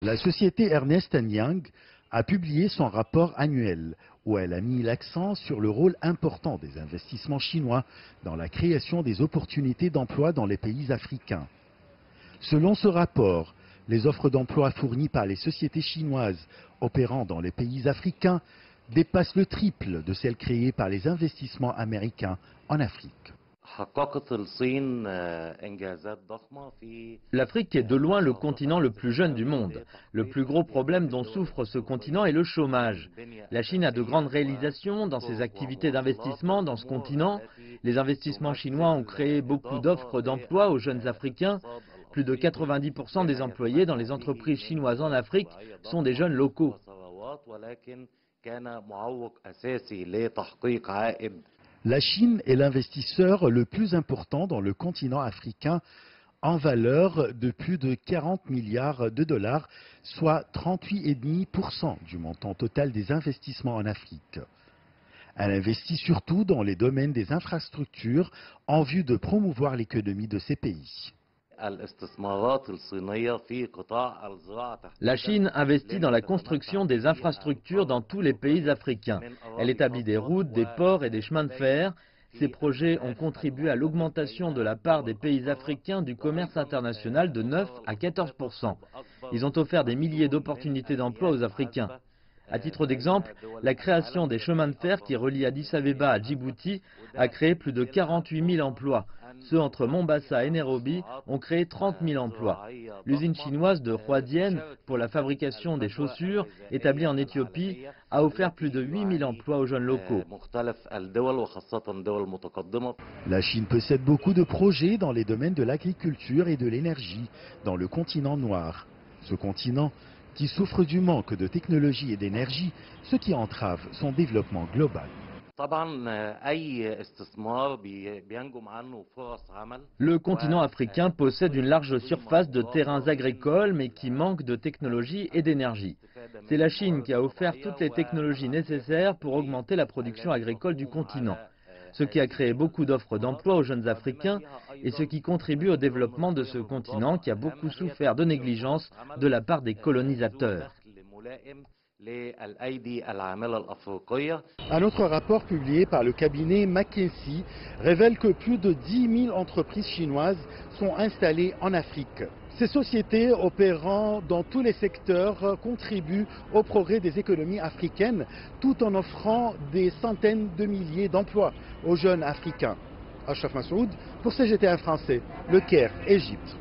La société Ernst & Young a publié son rapport annuel où elle a mis l'accent sur le rôle important des investissements chinois dans la création des opportunités d'emploi dans les pays africains. Selon ce rapport, les offres d'emploi fournies par les sociétés chinoises opérant dans les pays africains dépassent le triple de celles créées par les investissements américains en Afrique. L'Afrique est de loin le continent le plus jeune du monde. Le plus gros problème dont souffre ce continent est le chômage. La Chine a de grandes réalisations dans ses activités d'investissement dans ce continent. Les investissements chinois ont créé beaucoup d'offres d'emploi aux jeunes Africains. Plus de 90% des employés dans les entreprises chinoises en Afrique sont des jeunes locaux. La Chine est l'investisseur le plus important dans le continent africain en valeur de plus de 40 milliards de dollars, soit 38,5% du montant total des investissements en Afrique. Elle investit surtout dans les domaines des infrastructures en vue de promouvoir l'économie de ces pays. La Chine investit dans la construction des infrastructures dans tous les pays africains. Elle établit des routes, des ports et des chemins de fer. Ces projets ont contribué à l'augmentation de la part des pays africains du commerce international de 9 à 14%. Ils ont offert des milliers d'opportunités d'emploi aux Africains. À titre d'exemple, la création des chemins de fer qui relient Addis Abeba à Djibouti a créé plus de 48 000 emplois. Ceux entre Mombasa et Nairobi ont créé 30 000 emplois. L'usine chinoise de Huadian pour la fabrication des chaussures, établie en Éthiopie, a offert plus de 8 000 emplois aux jeunes locaux. La Chine possède beaucoup de projets dans les domaines de l'agriculture et de l'énergie dans le continent noir. Ce continent qui souffre du manque de technologie et d'énergie, ce qui entrave son développement global. Le continent africain possède une large surface de terrains agricoles, mais qui manque de technologie et d'énergie. C'est la Chine qui a offert toutes les technologies nécessaires pour augmenter la production agricole du continent, ce qui a créé beaucoup d'offres d'emploi aux jeunes Africains et ce qui contribue au développement de ce continent qui a beaucoup souffert de négligence de la part des colonisateurs. Un autre rapport publié par le cabinet McKinsey révèle que plus de 10 000 entreprises chinoises sont installées en Afrique. Ces sociétés opérant dans tous les secteurs contribuent au progrès des économies africaines tout en offrant des centaines de milliers d'emplois aux jeunes africains. Ashraf Massoud pour CGTN français, Le Caire, Égypte.